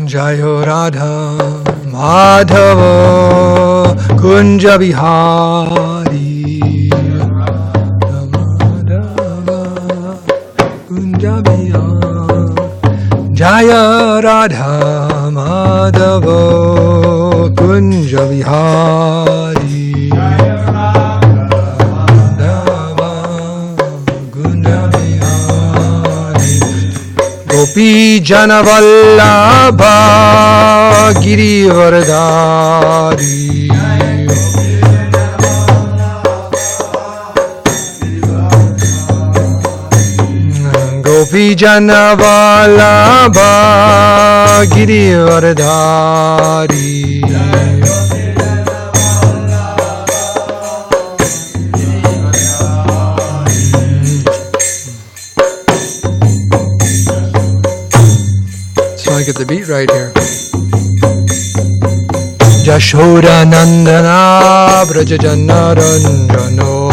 Jayo Radha Madhava Kunja Bihari Jaya Radha Madhava Kunja Vihari Gopi Jana Vallabha Girivardhari Gopi Jana Vallabha Girivardhari So I get the beat right here. Jashoda Nandana Braja Jana Ranjano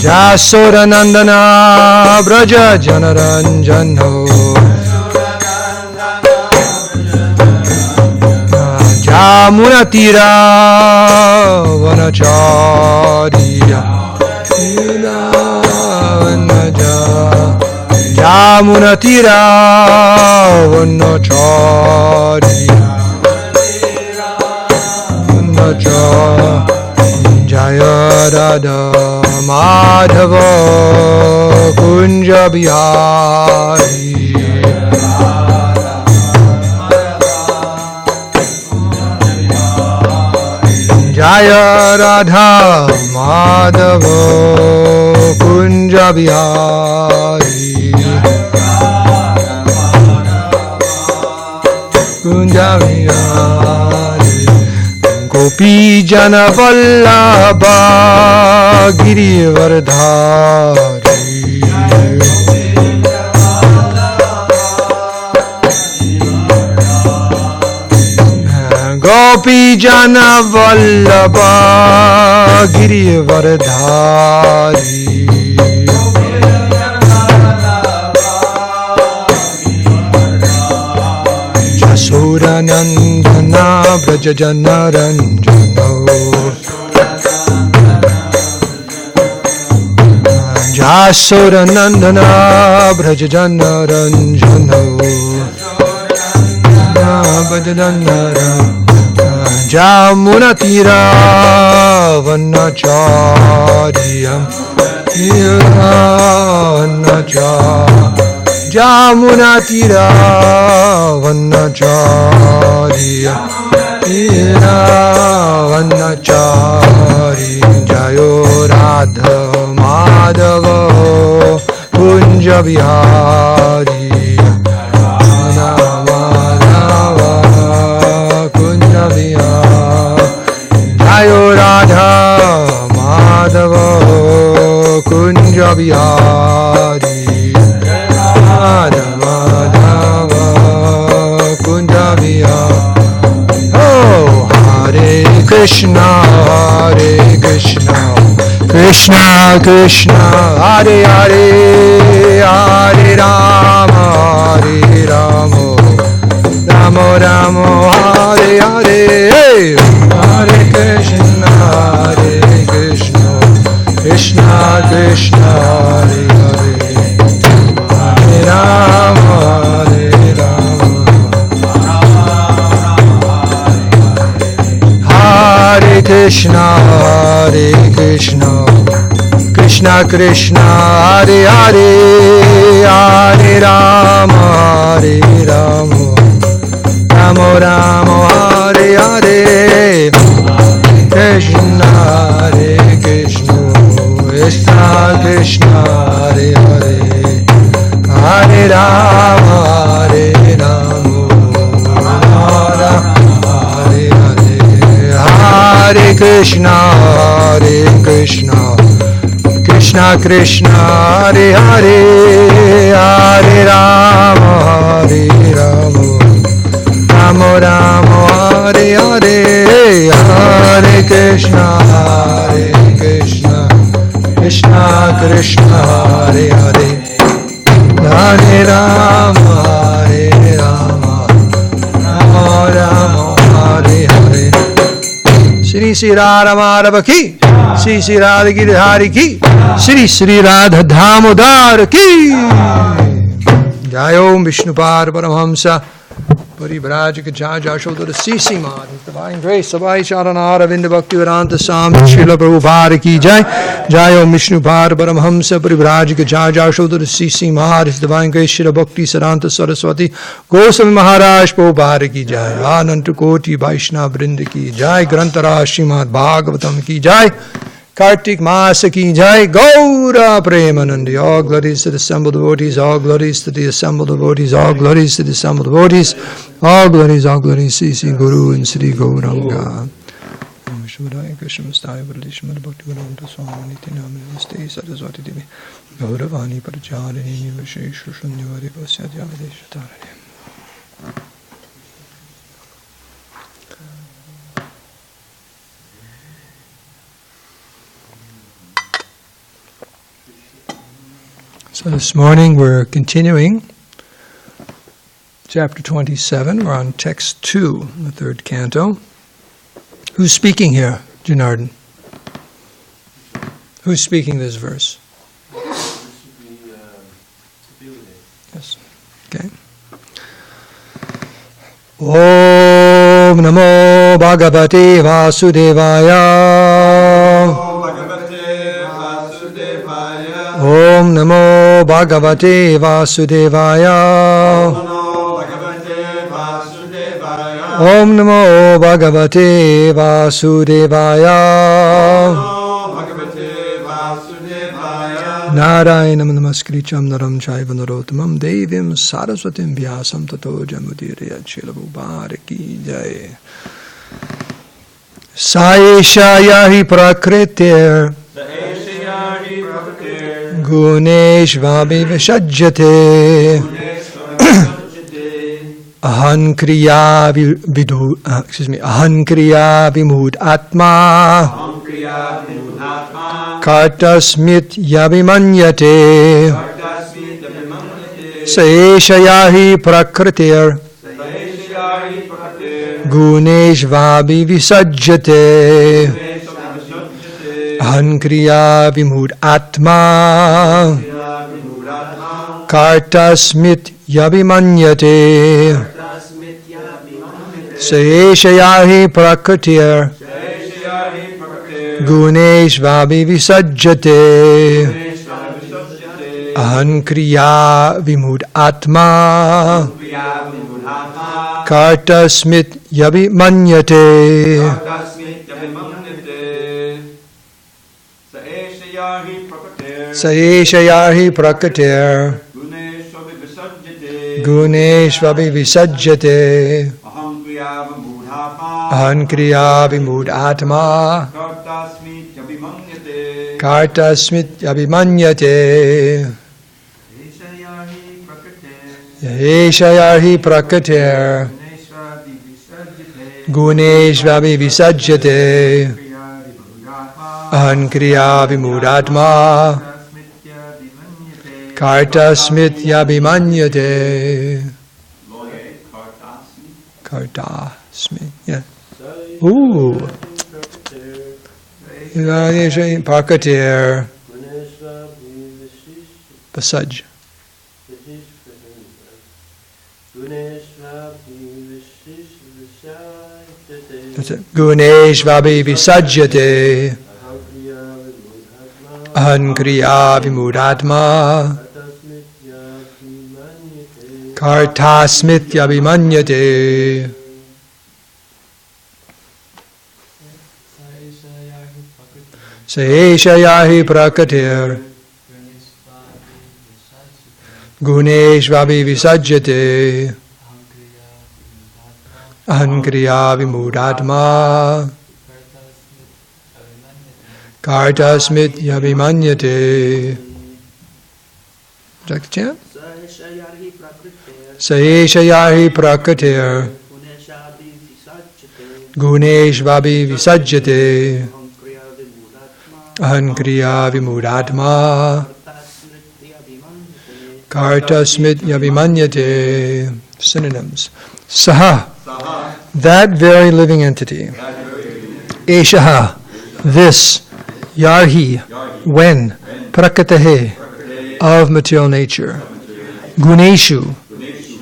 Jashoda Nandana Braja Jana Ranjano Jamuna Tira Vanacharya Jamuna Tira Vanacharya Jaya Radha Madhava Kunja Bihari Jaya Radha Madhava Kunja Bihari Kunja Bihari Gopi Jana Vallabha Girivardhari Gopi Jana Vallabha Girivardhari Jashoda Nandana Braja Jana Ranjano Jashoda Nandana Braja Jana Ranjano Jamuna Tira Vanacharya Jamuna Tira Vanacharya Jayo Radha Madhava Kunja Bihari Jayo Radha Madhava Kunja Bihari Radha Madhava Kunja Bihari Oh Hare Krishna Hare Krishna Krishna Krishna Hare Hare Hare Rama Hare Rama Ramo Ramo Hare Hare Hare Krishna Hare Krishna Krishna Krishna Hare Hare Hare Rama Hare Rama Hare Krishna Hare Krishna Krishna Krishna Hare Hare Hare Rama Hare Rama Ramo Ramo Hare Hare Krishna Hare Krishna Krishna Krishna Hare Hare Hare Rama Hare Rama Rama Hare Hare Hare Krishna Hare Krishna Krishna Krishna Hare Hare Hare Rama Hare Rama Ramo Ramo Hare Hare Hare Krishna Krishna Krishna Hare Hare Rama, Hare Rama, Rama Rama, Hare Hare. Shri Shri Radha Madhava ki, Shri Shri Radha Giridhari ki, Shri Shri Radha Damodar ki. Jai Om Vishnupad Paramahamsa Parivrajika Jai Jashodhara Sisi Mad. His Divine Grace Sabai Charanara Vinda Bhakti Vedanta Swami Srila Prabhupada ki Jai. Jai Om Vishnupad Paramahamsa Parivrajika Jai Jashodhara Sisi Mad. His Divine Grace Srila Bhakti Siddhanta Saraswati Goswami Maharaj Prabhupada ki Jai. Ananta Koti Vaishnava Vrinda ki Jai. Grantara Srimad Bhagavatam ki Jai. Kartik Masa ki Jai. Gaura Premanandi. All glories to the assembled devotees. All glories to the assembled devotees. All glories to the assembled devotees. All glories, Sri Guru and Sri Gauranga. Vishwadaya Krishna Mastaya Varalishmad Bhakti Vedanta Swami Nitinamani Namaste Saraswati Devi Gauravani Paracharini Vishesha Shunyavadi Vasyadya Vedeshatarani. So this morning we're continuing chapter 27. We're on text 2, the third canto. Who's speaking here, Janardhan? Who's speaking this verse? Yes. Okay. Om Namo Bhagavate Vasudevaya. Om Namo Bhagavate Vasudevaya. Om Namo Bhagavate Vasudevaya. Narayanam Namaskricham Naram Chaiva Narottamam Devim Saraswatim Vyasam Tato Jamudirya Chilabhubhara ki Jai. Saesha Yahi Prakritir Guneshvabi Vishajyate Ahan Kriya Vimud Atma Kartasmit Yabhimanyate Saeshayahi Prakritir Guneshvabi Visajyate Ahan Kriya Vimud Atma Kartasmit Yabhimanyate Saeshayahi Prakritir Guneshvabi Visajyate Ahan Kriya Vimud Atma Kartasmit Yabhimanyate. Saeshayahi Prakatir Guneshvabi Visajyate Ahan Kriya Vimud Atma Kartasmit Yabhimanyate. Saeshayahi Prakatir Guneshvabi Visajyate Ahan Kriya Vimud Atma Kartasmit Yabhimanyate. Kartasmit, yeah. Ooh. Prakatir Pasaj. That's it. Guneshvabi Visajyate Ahan Kriya Vimud Atma Kartasmit Yabhimanyate. Saeshayahi Prakatir Guneshvabi Visajyate Ahan Kriya Vimud Atma Kartasmit Yabhimanyate. Is that the chant? Saeshayahi Prakatir Guneshvabi Visajyate Ahan Kriya Vimud Atma Kartasmit yavimanyate. Synonyms. Saha, that very living entity. Eshaha, this. Yarhi, when. Prakatahe, of material nature. Guneshu,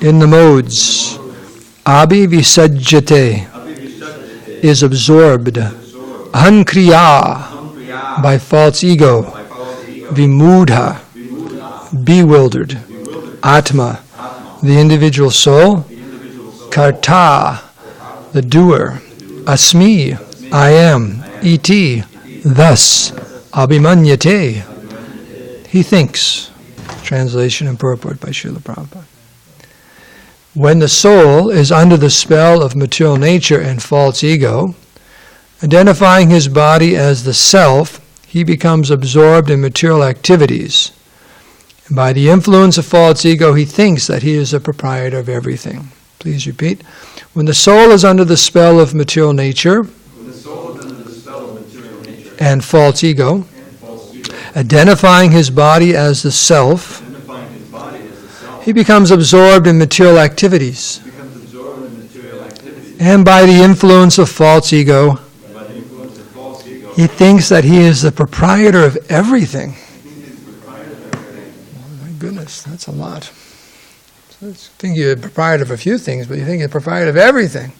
in the modes. Abhivisajjate, is absorbed. Ahankriya, by false ego. Vimudha, bewildered. Atma, the individual soul. Karta, the doer. Asmi, I am. Iti, thus. Abhimanyate, he thinks. Translation and purport by Srila Prabhupada. When the soul is under the spell of material nature and false ego, identifying his body as the self, he becomes absorbed in material activities. And by the influence of false ego, he thinks that he is the proprietor of everything. Please repeat. When the soul is under the spell of material nature and false ego, identifying his body as the self, he becomes absorbed in material activities. And by the influence of false ego, he thinks that he is the proprietor of everything. Oh, my goodness, that's a lot. So you think you're the proprietor of a few things, but you think you're the proprietor of everything.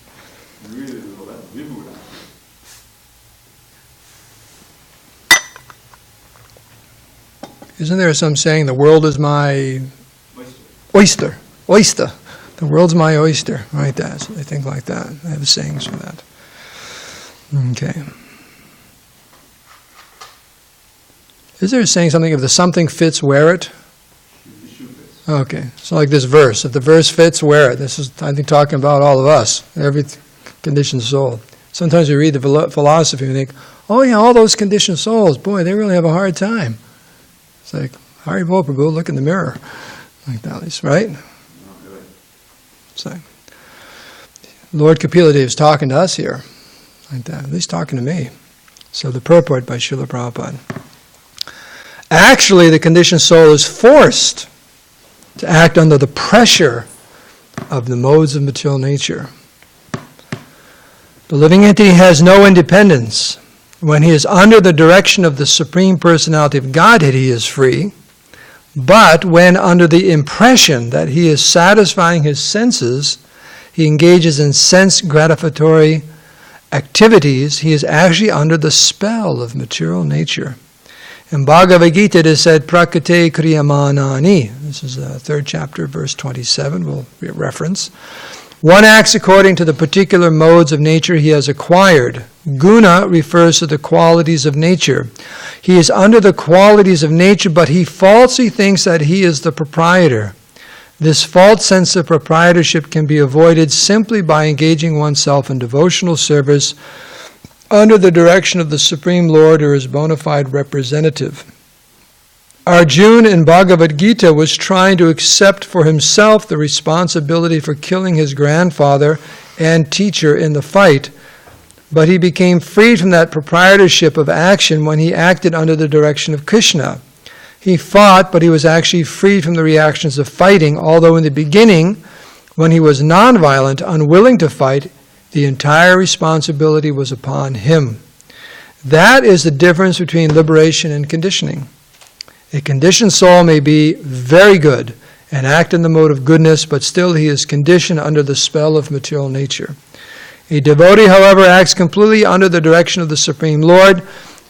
Isn't there some saying, the world is my oyster? Oyster. The world's my oyster. Right, that. So they think like that. I have sayings for that. Okay. Is there a saying something, if the something fits, wear it? Okay. So like this verse. If the verse fits, wear it. This is, I think, talking about all of us. Every conditioned soul. Sometimes we read the philosophy and we think, oh yeah, all those conditioned souls, boy, they really have a hard time. It's like, Haribol Prabhu, look in the mirror. Like that, right? So, Lord Kapila Dev is talking to us here. Like that. At least talking to me. So the purport by Srila Prabhupada. Actually, the conditioned soul is forced to act under the pressure of the modes of material nature. The living entity has no independence. When he is under the direction of the Supreme Personality of Godhead, he is free. But when under the impression that he is satisfying his senses, he engages in sense gratificatory activities, he is actually under the spell of material nature. In Bhagavad Gita it is said, Prakate kriyamanani. This is the 3rd chapter, verse 27, we'll reference. One acts according to the particular modes of nature he has acquired. Guna refers to the qualities of nature. He is under the qualities of nature, but he falsely thinks that he is the proprietor. This false sense of proprietorship can be avoided simply by engaging oneself in devotional service under the direction of the Supreme Lord or his bona fide representative. Arjuna in Bhagavad Gita was trying to accept for himself the responsibility for killing his grandfather and teacher in the fight, but he became freed from that proprietorship of action when he acted under the direction of Krishna. He fought, but he was actually freed from the reactions of fighting, although in the beginning, when he was nonviolent, unwilling to fight, the entire responsibility was upon him. That is the difference between liberation and conditioning. A conditioned soul may be very good and act in the mode of goodness, but still he is conditioned under the spell of material nature. A devotee, however, acts completely under the direction of the Supreme Lord.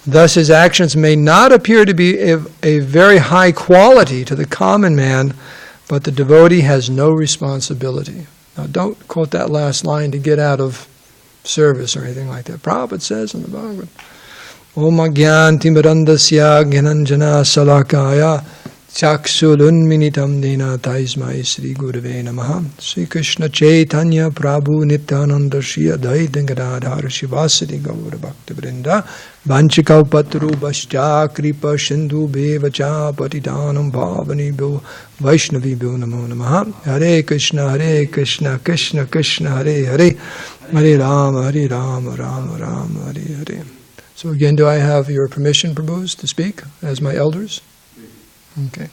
Thus his actions may not appear to be a very high quality to the common man, but the devotee has no responsibility. Now don't quote that last line to get out of service or anything like that. Prabhupada says in the Bhagavatam, Om Agyanti Mirandasya Gyananjana Salakaya Chaksulunminitam Dena Taismai Sri Gurave Namaha Sri Krishna Chaitanya Prabhu Nityananda Shri Advaita Gadadhar Shivasati Gaura Bhakta Vrinda Vanchikau Patru Bascha Kripa Sindhu Bevacha Patidanam Bhavani Bhu Vaishnavi Bhu Namo Namaha Hare Krishna Krishna Krishna Hare Hare Hare Rama Rama Rama Hare Hare. So again, do I have your permission, Prabhus, to speak as my elders? Okay.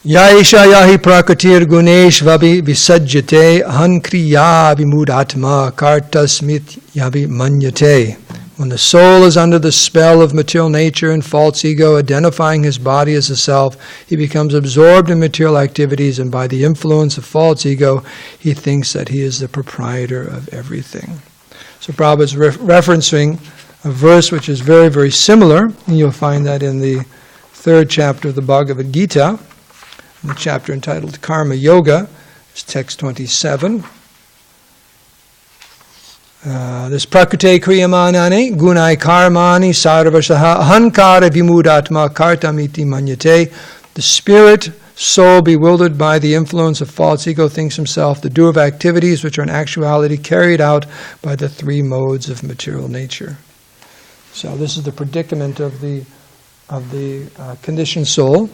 Yaisha yahi prakratir gunesh vabi visajyate hankriya vimudatma kartasmit yabi manyate. When the soul is under the spell of material nature and false ego, identifying his body as a self, he becomes absorbed in material activities, and by the influence of false ego, he thinks that he is the proprietor of everything. So Prabhupada is referencing a verse which is very, very similar, and you'll find that in the 3rd chapter of the Bhagavad Gita, in the chapter entitled Karma Yoga. It's text 27. This prakrite kriyamanani gunai karmani sarvashaha ahankara vimudatma kartamiti manyate. The spirit, soul bewildered by the influence of false ego thinks himself the doer of activities which are in actuality carried out by the 3 modes of material nature. So this is the predicament of the conditioned soul.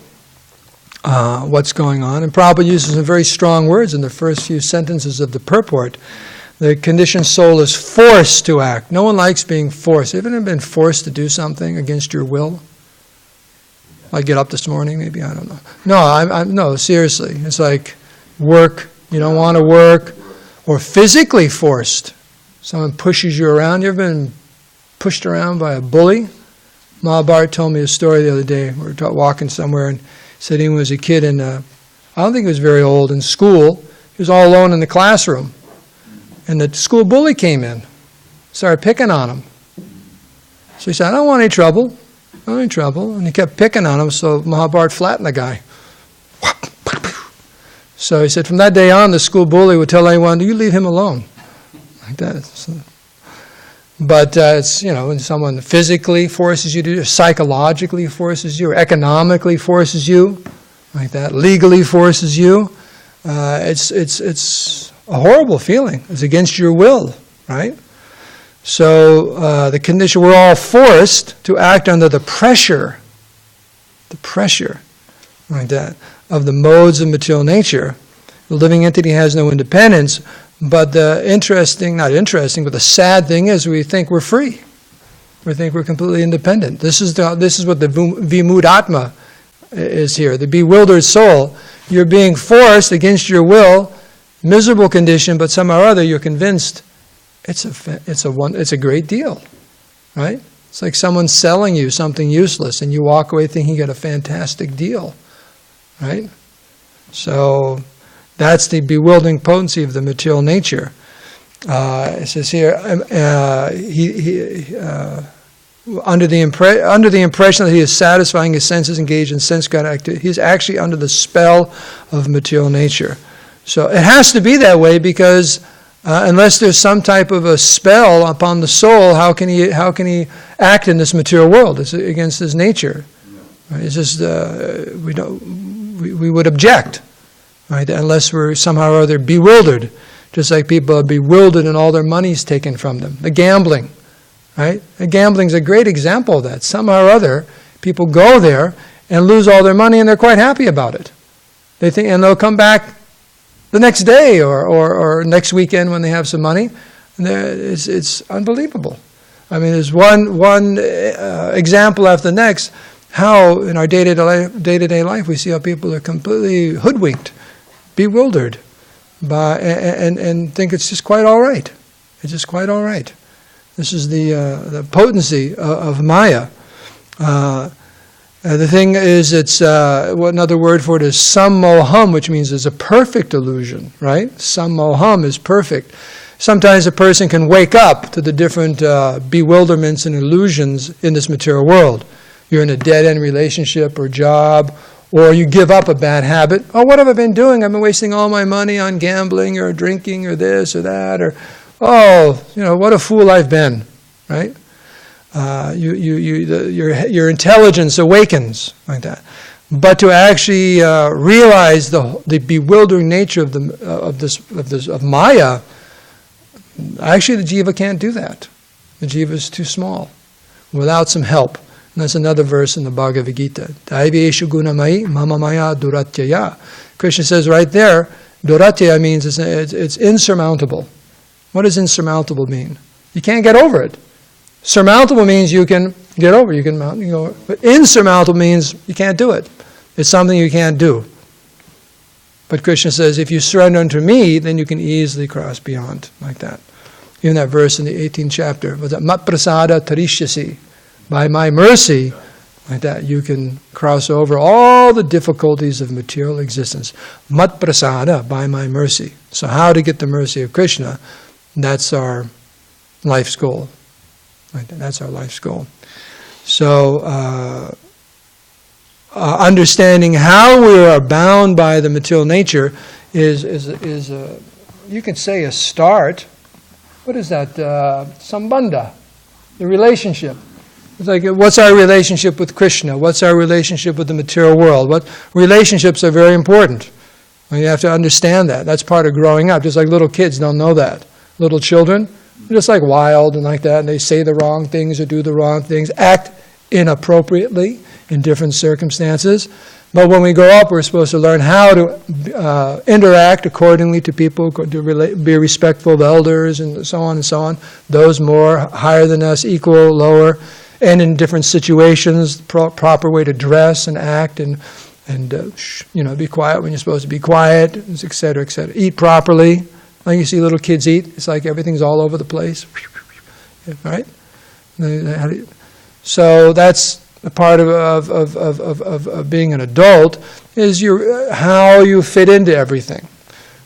What's going on? And Prabhupada uses some very strong words in the first few sentences of the purport. The conditioned soul is forced to act. No one likes being forced. Have you ever been forced to do something against your will? I get up this morning, maybe, I don't know. No, no, seriously. It's like work, you don't want to work, or physically forced. Someone pushes you around. You ever been pushed around by a bully? Mahabharat told me a story the other day. We were walking somewhere, and said he was a kid in, I don't think he was very old, in school. He was all alone in the classroom. And the school bully came in, started picking on him. So he said, I don't want any trouble. I don't want any trouble. And he kept picking on him, so Mahabharat flattened the guy. So he said, from that day on, the school bully would tell anyone, you leave him alone. Like that. So, but it's, when someone physically forces you to do, psychologically forces you, or economically forces you, like that, legally forces you, it's a horrible feeling. It's against your will, right? So the condition, we're all forced to act under the pressure, like that, of the modes of material nature. The living entity has no independence, but the the sad thing is we think we're free. We think we're completely independent. This is what the vimudatma is here, the bewildered soul. You're being forced against your will, miserable condition, but somehow or other you're convinced it's a great deal, right? It's like someone selling you something useless, and you walk away thinking you got a fantastic deal, right? So that's the bewildering potency of the material nature. It says here, under the impression that he is satisfying his senses, engaged in sense activity, he's actually under the spell of material nature. So it has to be that way because unless there's some type of a spell upon the soul, how can he act in this material world? It's against his nature. Right? It's just we would object, right? Unless we're somehow or other bewildered, just like people are bewildered and all their money's taken from them. The gambling, right? The gambling's a great example of that. Somehow or other, people go there and lose all their money, and they're quite happy about it. They think, and they'll come back the next day or next weekend when they have some money. And it's unbelievable. I mean, there's one example after the next, how in our day-to-day life we see how people are completely hoodwinked, bewildered, and think it's just quite all right. It's just quite all right. This is the potency of Maya. The thing is, it's another word for it is sammoham, which means it's a perfect illusion, right? Sammoham is perfect. Sometimes a person can wake up to the different bewilderments and illusions in this material world. You're in a dead-end relationship or job, or you give up a bad habit. Oh, what have I been doing? I've been wasting all my money on gambling or drinking or this or that, or what a fool I've been, right? Your intelligence awakens like that. But to actually realize the bewildering nature of Maya, actually the jiva can't do that. The jiva is too small, without some help. And that's another verse in the Bhagavad Gita. Daiveshu gunamai mama maya duratyaya. Krishna says right there, duratyaya means it's insurmountable. What does insurmountable mean? You can't get over it. Surmountable means you can get over, you can mount, but insurmountable means you can't do it. It's something you can't do. But Krishna says, if you surrender unto me, then you can easily cross beyond, like that. Even that verse in the 18th chapter, was that mat prasada tarishyasi, by my mercy, like that, you can cross over all the difficulties of material existence. Mat prasada, by my mercy. So how to get the mercy of Krishna, that's our life's goal. Right? That's our life's goal. So, understanding how we are bound by the material nature is you can say a start. What is that? Sambandha, the relationship. It's like, what's our relationship with Krishna? What's our relationship with the material world? What relationships are very important. And you have to understand that. That's part of growing up. Just like little kids don't know that. Little children, they're just like wild and like that, and they say the wrong things or do the wrong things, act inappropriately in different circumstances. But when we grow up, we're supposed to learn how to interact accordingly to people, to be respectful of elders, and so on and so on. Those more, higher than us, equal, lower, and in different situations, proper way to dress and act, and be quiet when you're supposed to be quiet, etc., etc. Eat properly. Like you see little kids eat, it's like everything's all over the place, right? So that's a part of being an adult, is how you fit into everything.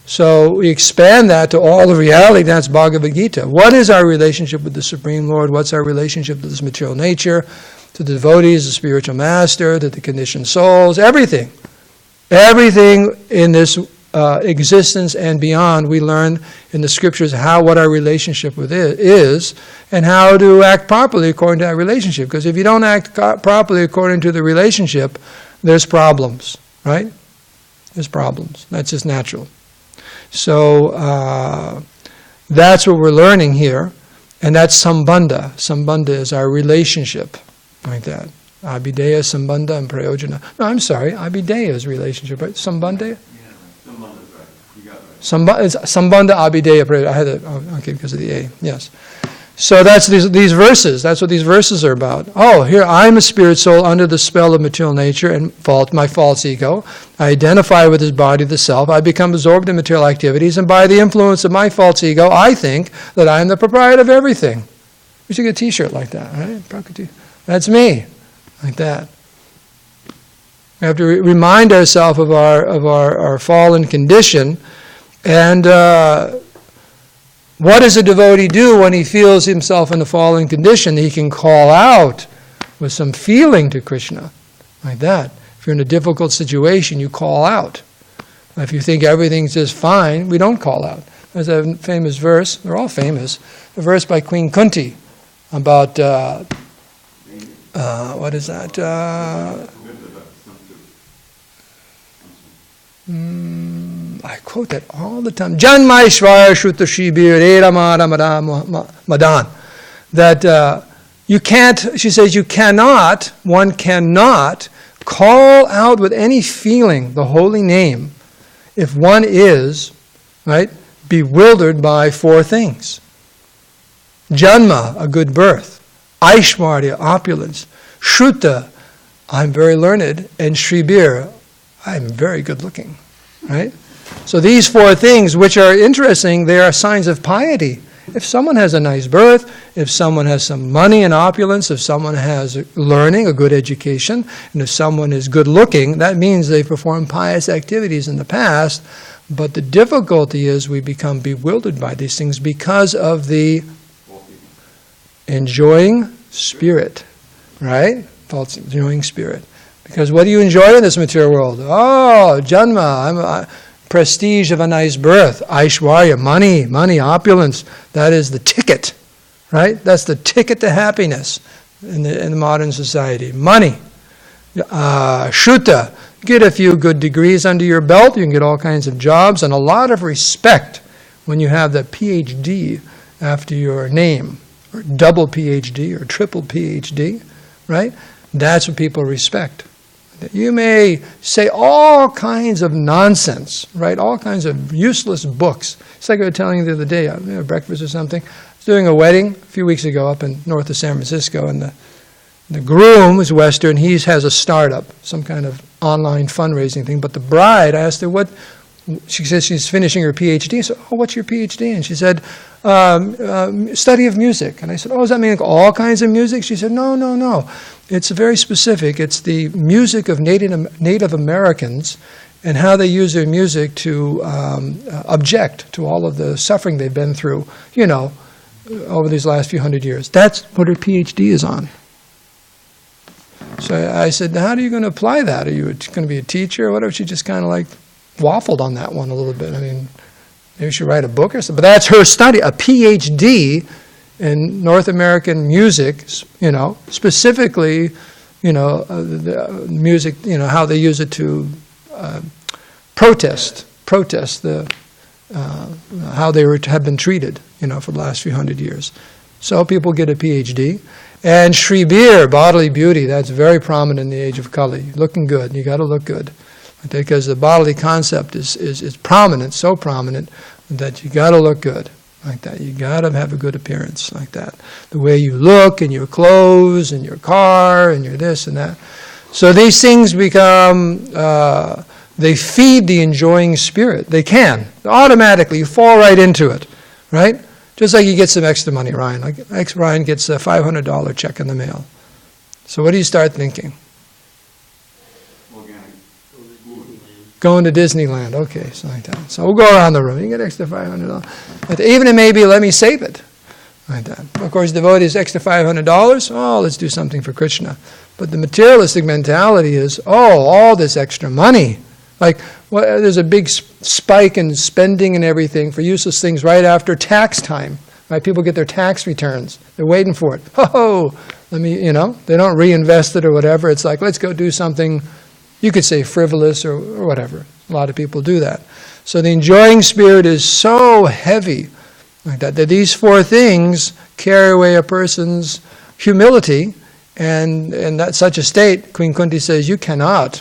So we expand that to all of reality. That's Bhagavad Gita. What is our relationship with the Supreme Lord? What's our relationship to this material nature, to the devotees, the spiritual master, to the conditioned souls? Everything in this existence and beyond, we learn in the scriptures what our relationship with it is, and how to act properly according to that relationship. Because if you don't act properly according to the relationship, there's problems, right? There's problems. That's just natural. So that's what we're learning here, and that's sambandha. Sambandha is our relationship, like that. Abhideya, sambandha, and prayojana. No, I'm sorry. Abhideya is relationship, right? Sambandha? Sambandha, Abhideya, Prayojana. I had it, okay, because of the A, yes. So that's these verses. That's what these verses are about. Oh, here, I'm a spirit soul under the spell of material nature and my false ego. I identify with this body, the self. I become absorbed in material activities, and by the influence of my false ego, I think that I am the proprietor of everything. We should get a t-shirt like that, right? That's me, like that. We have to remind ourselves of our fallen condition. And what does a devotee do when he feels himself in a fallen condition? He can call out with some feeling to Krishna, like that. If you're in a difficult situation, you call out. If you think everything's just fine, we don't call out. There's a famous verse, they're all famous, a verse by Queen Kunti about, what is that? I quote that all the time. Janmaishvara Shuta Shibir Eramada Madan. That you can't, she says, one cannot call out with any feeling the holy name if one is, right, bewildered by four things. Janma, a good birth. Aishwarya, opulence. Shruta, I'm very learned. And Shribir, I'm very good looking, right? So these four things, which are interesting, they are signs of piety. If someone has a nice birth, if someone has some money and opulence, if someone has learning, a good education, and if someone is good looking, that means they performed pious activities in the past. But the difficulty is we become bewildered by these things because of the enjoying spirit, right? False enjoying spirit. Because what do you enjoy in this material world? Oh, janma, prestige of a nice birth, aishwarya, money, opulence. That is the ticket, right? That's the ticket to happiness in the modern society. Money. Shruta, get a few good degrees under your belt, you can get all kinds of jobs, and a lot of respect when you have the PhD after your name, or double PhD, or triple PhD, right? That's what people respect. You may say all kinds of nonsense, right? All kinds of useless books. It's like I was telling you the other day, at breakfast or something. I was doing a wedding a few weeks ago up in north of San Francisco, and the groom is Western. He has a startup, some kind of online fundraising thing. But the bride, I asked her, what she says she's finishing her PhD. I said, oh, what's your PhD? And she said, study of music. And I said, oh, does that mean like all kinds of music? She said, no. It's very specific. It's the music of Native Americans and how they use their music to object to all of the suffering they've been through, over these last few hundred years. That's what her PhD is on. So I said, how are you going to apply that? Are you going to be a teacher or whatever? She just kind of like waffled on that one a little bit. I mean, maybe she write a book or something. But that's her study, a PhD in North American music, specifically, the music, how they use it to protest the how they have been treated, for the last few hundred years. So people get a PhD. And Sri Bir, bodily beauty, that's very prominent in the age of Kali. Looking good, you got to look good. Because the bodily concept is prominent, so prominent, that you got to look good. Like that. You got to have a good appearance like that. The way you look and your clothes and your car and your this and that. So these things become, they feed the enjoying spirit. They can. Automatically, you fall right into it. Right? Just like you get some extra money, Ryan. Like Ryan gets a $500 check in the mail. So what do you start thinking? Going to Disneyland. Okay, so like that. So we'll go around the room. You get extra $500. Even it may be, let me save it. Like that. Of course, devotees extra $500. Oh, let's do something for Krishna. But the materialistic mentality is, all this extra money. Like, there's a big spike in spending and everything for useless things right after tax time. Right? People get their tax returns. They're waiting for it. Let me, they don't reinvest it or whatever. It's like, let's go do something, you could say frivolous or whatever. A lot of people do that. So the enjoying spirit is so heavy like that these four things carry away a person's humility. And in that such a state, Queen Kunti says,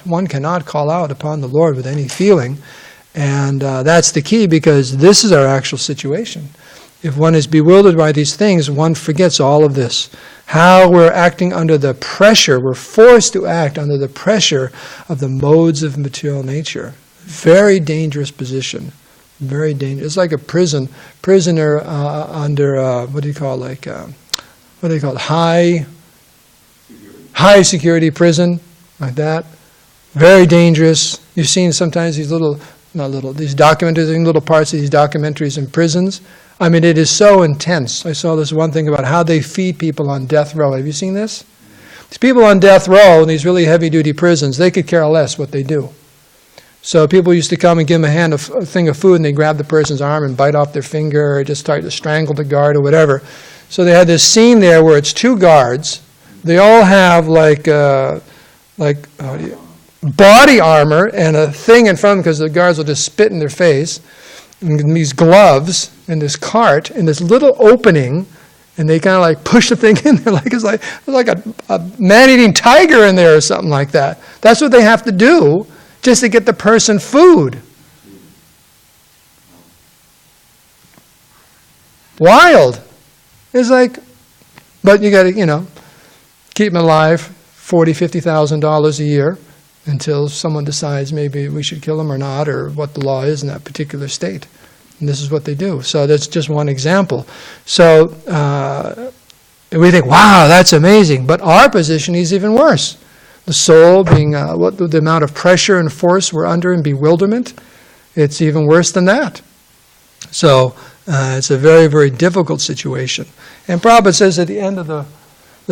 one cannot call out upon the Lord with any feeling. And that's the key, because this is our actual situation. If one is bewildered by these things, one forgets all of this. How we're acting under the pressure, we're forced to act under the pressure of the modes of material nature. Very dangerous position. Very dangerous. It's like a prisoner under, high security prison, like that. Very dangerous. You've seen sometimes these these documentaries, little parts of these documentaries in prisons. I mean, it is so intense. I saw this one thing about how they feed people on death row. Have you seen this? These people on death row in these really heavy-duty prisons, they could care less what they do. So people used to come and give them a thing of food, and they grab the person's arm and bite off their finger, or just start to strangle the guard or whatever. So they had this scene there where it's two guards. They all have body armor and a thing in front of them, because the guards will just spit in their face, and these gloves and this cart and this little opening, and they kind of like push the thing in there it's like a man-eating tiger in there or something like that. That's what they have to do just to get the person food. Wild. It's like, but you got to, keep them alive, $40,000, $50,000 a year, until someone decides maybe we should kill them or not, or what the law is in that particular state. And this is what they do. So that's just one example. So we think, wow, that's amazing. But our position is even worse. The soul being, the amount of pressure and force we're under and bewilderment, it's even worse than that. So it's a very, very difficult situation. And Prabhupada says at the end of the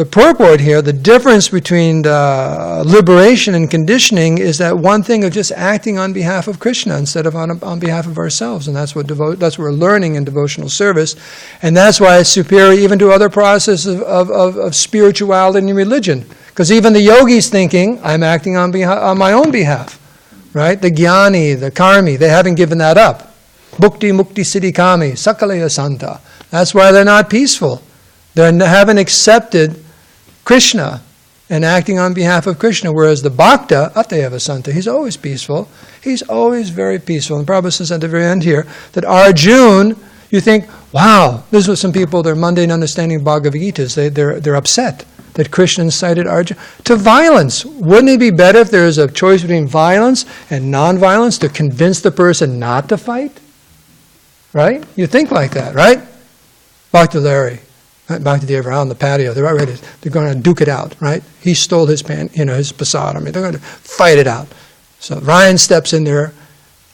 purport here, the difference between liberation and conditioning is that one thing of just acting on behalf of Krishna instead of on behalf of ourselves. And that's what we're learning in devotional service. And that's why it's superior even to other processes of spirituality and religion. Because even the yogi's thinking, I'm acting on my own behalf. Right? The jnani, the karmi, they haven't given that up. Bhukti mukti siddhi kami, sakalaya santa. That's why they're not peaceful. They haven't accepted Krishna and acting on behalf of Krishna, whereas the bhakta, atayava santa, he's always peaceful. He's always very peaceful. And Prabhupada says at the very end here that Arjuna, you think, wow, this was some people, their mundane understanding of Bhagavad Gita, they're upset. that Krishna incited Arjuna to violence. Wouldn't it be better if there was a choice between violence and non-violence to convince the person not to fight? Right? You think like that, right? Bhakti Larry, Bhakti Dev are out on the patio. They're ready. They're going to duke it out, right? He stole his his prasad. They're going to fight it out. So Ryan steps in there,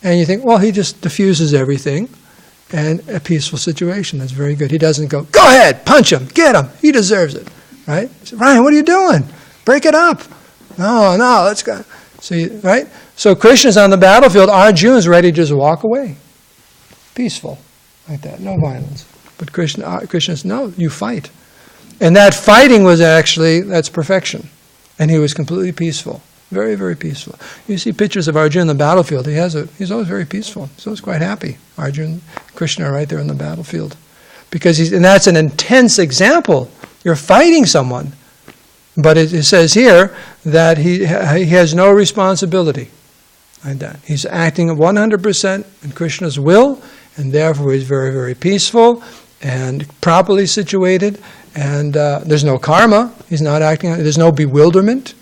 and you think, well, he just diffuses everything, and a peaceful situation. That's very good. He doesn't go ahead, punch him, get him. He deserves it, right? So, Ryan, what are you doing? Break it up. No, let's go. See, right? So Krishna's on the battlefield. Arjuna's ready to just walk away. Peaceful, like that, no violence. But Krishna says, no, you fight. And that fighting was actually, that's perfection. And he was completely peaceful. Very, very peaceful. You see pictures of Arjuna on the battlefield. He's always very peaceful. He's always quite happy. Arjuna, Krishna are right there on the battlefield. And that's an intense example. You're fighting someone. But it says here that he has no responsibility. Like that. He's acting 100% in Krishna's will, and therefore he's very, very peaceful and properly situated, and there's no karma. He's not acting, there's no bewilderment.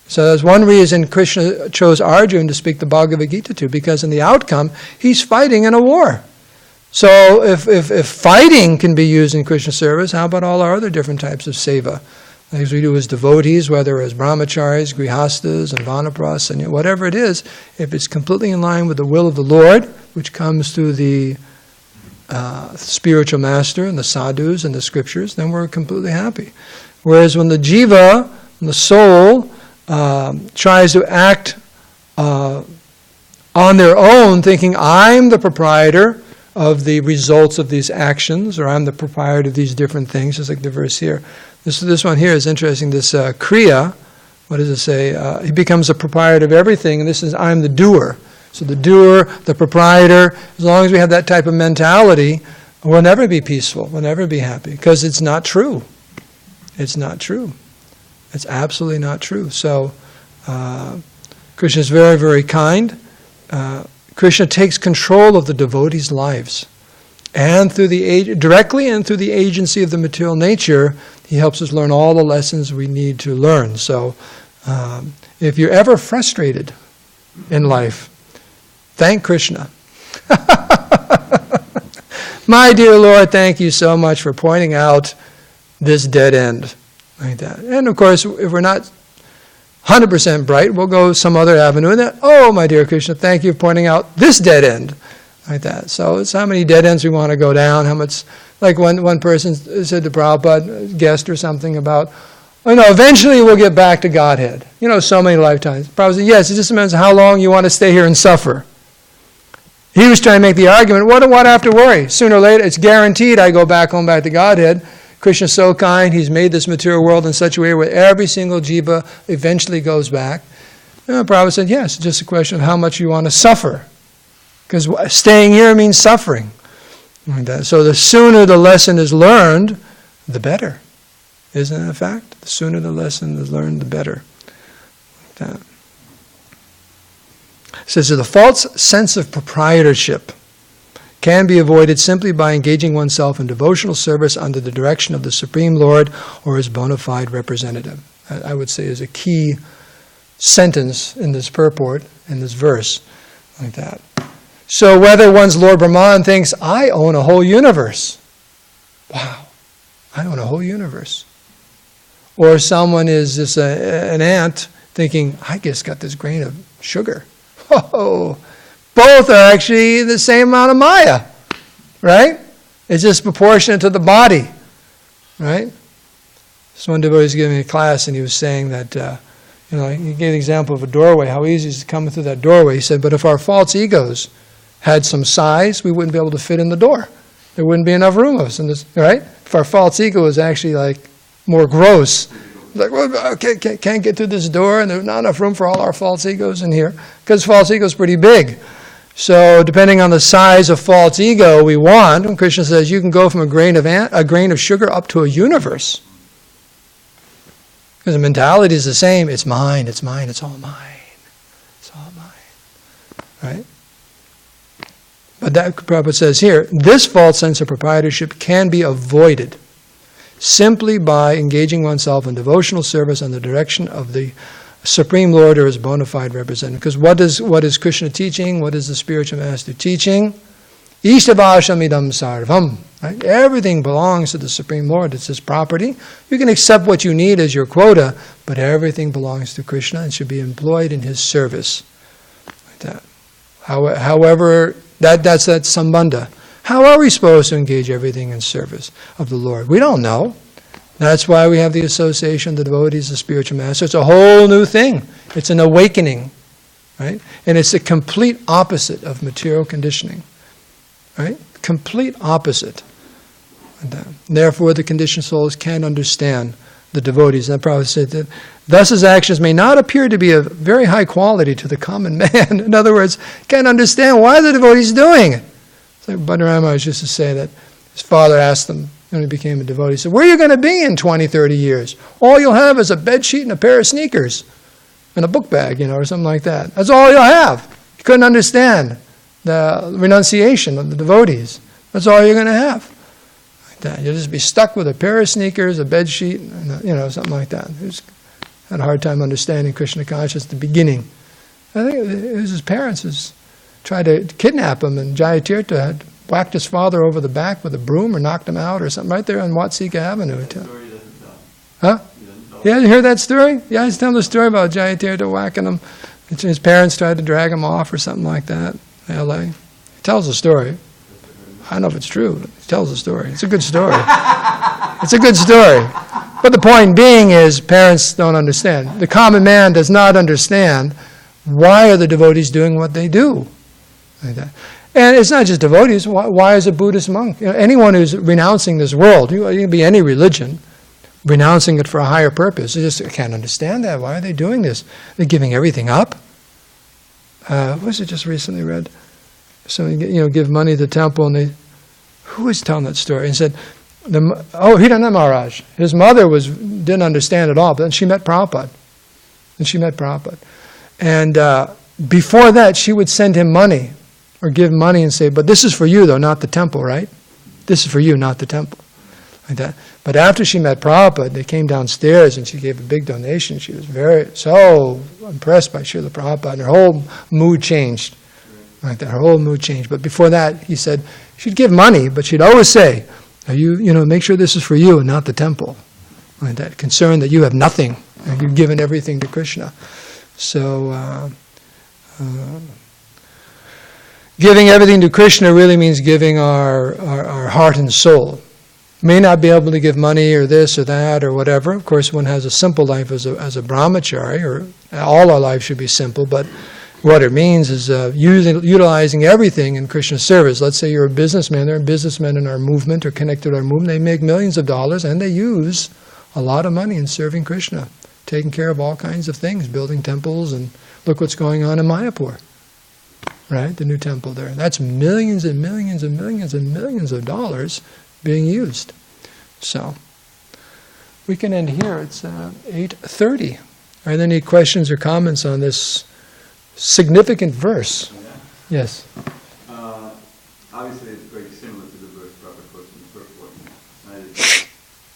So that's one reason Krishna chose Arjuna to speak the Bhagavad Gita to, because in the outcome, he's fighting in a war. So if fighting can be used in Krishna service, how about all our other different types of seva? As we do as devotees, whether as brahmacharis, grihastas, and vanapras, and whatever it is, if it's completely in line with the will of the Lord, which comes through the spiritual master and the sadhus and the scriptures, then we're completely happy. Whereas when the jiva, the soul, tries to act on their own, thinking, I'm the proprietor of the results of these actions, or I'm the proprietor of these different things, just like the verse here. This one here is interesting, this kriya, what does it say? He becomes a proprietor of everything, and this is, I'm the doer. So the doer, the proprietor, as long as we have that type of mentality, we'll never be peaceful, we'll never be happy, because it's not true. It's not true. It's absolutely not true. So Krishna is very, very kind. Krishna takes control of the devotees' lives. And directly and through the agency of the material nature, he helps us learn all the lessons we need to learn. So if you're ever frustrated in life, thank Krishna. My dear Lord, thank you so much for pointing out this dead end. Like that. And of course, if we're not 100% bright, we'll go some other avenue. And then, oh, my dear Krishna, thank you for pointing out this dead end. Like that. So it's how many dead ends we want to go down, how much, like one person said to Prabhupada, a guest or something about, eventually we'll get back to Godhead. So many lifetimes. Prabhupada said, yes, it just depends how long you want to stay here and suffer. He was trying to make the argument, what do I have to worry? Sooner or later, it's guaranteed I go back home, back to Godhead. Krishna's so kind, he's made this material world in such a way where every single jiva eventually goes back. And Prabhupada said, yes, it's just a question of how much you want to suffer. Because staying here means suffering. So the sooner the lesson is learned, the better. Isn't that a fact? The sooner the lesson is learned, the better. It says, the false sense of proprietorship can be avoided simply by engaging oneself in devotional service under the direction of the Supreme Lord or his bona fide representative. I would say is a key sentence in this purport, in this verse, like that. So whether one's Lord Brahman thinks, I own a whole universe. Wow, I own a whole universe. Or someone is just an ant thinking, I just got this grain of sugar. Oh, both are actually the same amount of Maya, right? It's just proportionate to the body, right? So one devotee was giving me a class, and he was saying that, he gave the example of a doorway, how easy it is to come through that doorway. He said, but if our false egos had some size, we wouldn't be able to fit in the door. There wouldn't be enough room of us in this, right? If our false ego was actually like more gross, like, well, can't get through this door, and there's not enough room for all our false egos in here, because false ego is pretty big. So depending on the size of false ego we want, when Krishna says you can go from a grain of sugar up to a universe. Because the mentality is the same. It's mine, it's mine, it's all mine. It's all mine. Right? But that Prabhupada says here, this false sense of proprietorship can be avoided simply by engaging oneself in devotional service on the direction of the Supreme Lord or his bona fide representative. Because what is Krishna teaching? What is the spiritual master teaching? Ishtabhashamidam sarvam. Right? Everything belongs to the Supreme Lord. It's his property. You can accept what you need as your quota, but everything belongs to Krishna and should be employed in his service. Like that. However, that's that sambandha. How are we supposed to engage everything in service of the Lord? We don't know. That's why we have the association of the devotees of spiritual master. It's a whole new thing. It's an awakening, right? And it's the complete opposite of material conditioning, right? Complete opposite. And therefore, the conditioned souls can understand the devotees. And Prabhu said that thus his actions may not appear to be of very high quality to the common man. In other words, can't understand why the devotees doing it. So Bhadrama used to say that his father asked him when he became a devotee, he said, where are you going to be in 20, 30 years? All you'll have is a bed sheet and a pair of sneakers and a book bag, or something like that. That's all you'll have. You couldn't understand the renunciation of the devotees. That's all you're going to have. Like that. You'll just be stuck with a pair of sneakers, a bed sheet, and something like that. He had a hard time understanding Krishna consciousness at the beginning. I think it was his parents who tried to kidnap him, and Jayatirtha had whacked his father over the back with a broom or knocked him out or something right there on Watsika Avenue. Huh? Yeah, you hear that story? Yeah, he's telling the story about Jayatirtha whacking him. His parents tried to drag him off or something like that in L.A. He tells the story. I don't know if it's true, but he tells the story. It's a good story. It's a good story. But the point being is parents don't understand. The common man does not understand why are the devotees doing what they do. Like that. And it's not just devotees. Why is a Buddhist monk? Anyone who's renouncing this world, you can be any religion, renouncing it for a higher purpose. They just can't understand that. Why are they doing this? They're giving everything up. What was it just recently read? So give money to the temple, and who was telling that story? And said, Hridana Maharaj. His mother didn't understand at all, but then she met Prabhupada. And before that, she would send him money or give money and say, but this is for you, though, not the temple, right? This is for you, not the temple. Like that. But after she met Prabhupada, they came downstairs and she gave a big donation. She was so impressed by Srila Prabhupada, and her whole mood changed. Like that, her whole mood changed. But before that, he said, she'd give money, but she'd always say, make sure this is for you and not the temple. Like that, concerned that you have nothing and you've given everything to Krishna. So, giving everything to Krishna really means giving our heart and soul. May not be able to give money or this or that or whatever. Of course, one has a simple life as a brahmachari, or all our life should be simple, but what it means is utilizing everything in Krishna's service. Let's say you're a businessman. There are businessmen in our movement or connected to our movement. They make millions of dollars and they use a lot of money in serving Krishna, taking care of all kinds of things, building temples, and look what's going on in Mayapur. Right, the new temple there. That's millions and millions and millions and millions of dollars being used. So, we can end here. It's 8:30. Are there any questions or comments on this significant verse? Yeah. Yes. Obviously, it's very similar to the verse Prabhupada quotes in the first portion.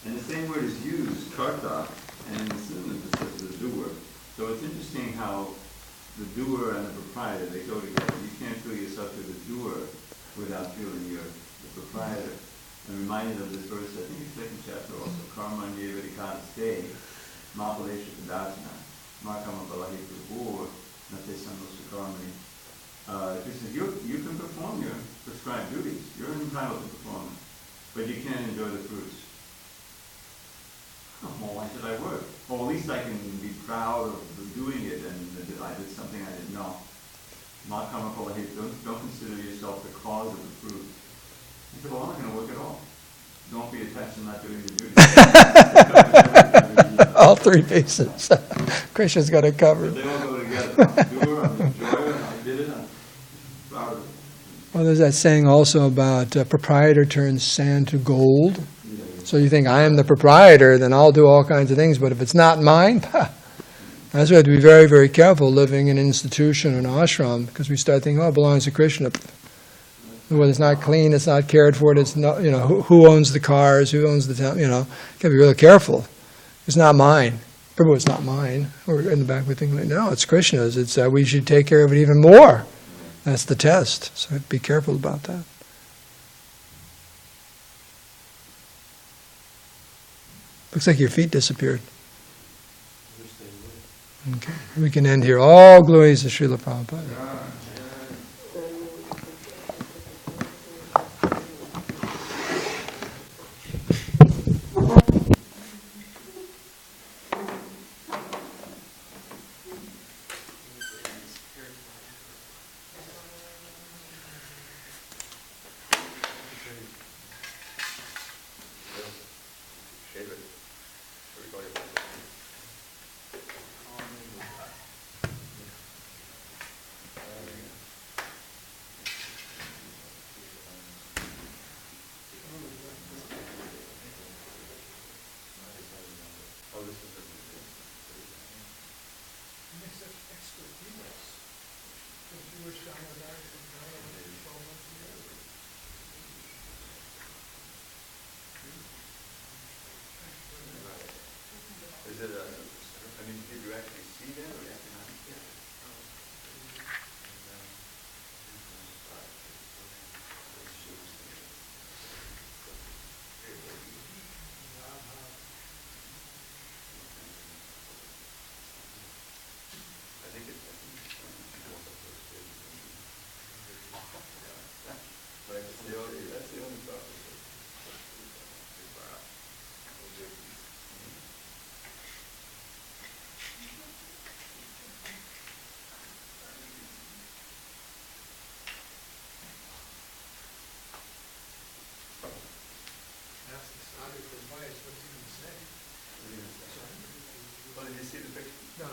And the same word is used, karta, and in the synonym it says the doer. So it's interesting how the doer and the proprietor, they go together. You can't feel yourself to the doer without feeling you're the proprietor. I'm reminded of this verse, I think it's second chapter also, Karma Nirvedikaste, Mapalesha Kadachana, Makama Balahi Prabhu, Nate Sanos Karmani. He says, you can perform your prescribed duties. You're entitled to perform them, but you can't enjoy the fruits. Well, why should I work? Well, at least I can be proud of doing it, and I did something I didn't know. Don't consider yourself the cause of the fruit. I said, well, I'm not going to work at all. Don't be attached to not doing the duty. All three bases. Krishna's got it covered. But they all go together. I'm a doer, I'm an enjoyer, I did it, I'm proud of it. Well, there's that saying also about proprietor turns sand to gold. So you think, I am the proprietor, then I'll do all kinds of things, but if it's not mine, that's why we have to be very, very careful living in an institution or an ashram, because we start thinking, it belongs to Krishna. When it's not clean, it's not cared for, it's not, who owns the cars, who owns the town, you got to be really careful. It's not mine. Prabhu, it's not mine. Or in the back we think, no, it's Krishna's. It's we should take care of it even more. That's the test. So be careful about that. Looks like your feet disappeared. Okay, we can end here. All glories to Srila Prabhupada. Is it did you actually see that or you have to not? I think it's that's the only thought. Well, did you see the picture? No.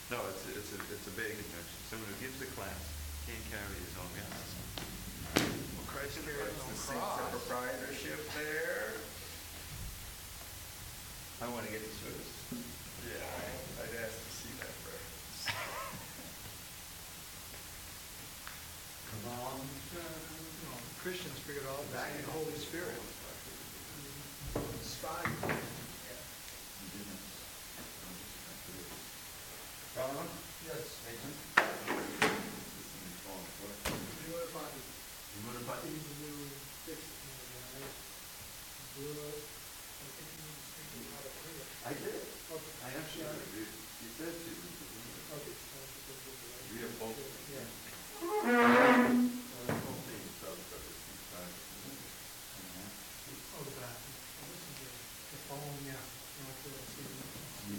No, it's a big conjunction. Someone who gives the class can't carry his own gas. Well, Christ creates the seats of proprietorship there. I want to get to service. Yeah, I'd ask to see that first. Come on. Christians figured out back in the Holy Spirit. It's fine. Yes. I did. I actually did. You said to me. Okay. We have both. Yeah.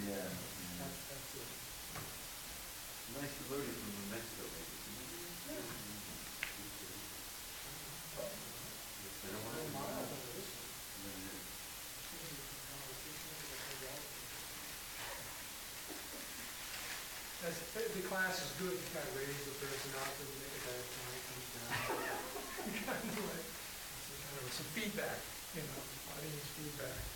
Yeah. That's it. Nice devotee from New Mexico, maybe. The class is good. You got to raise the person up and make it better. Some feedback, audience feedback.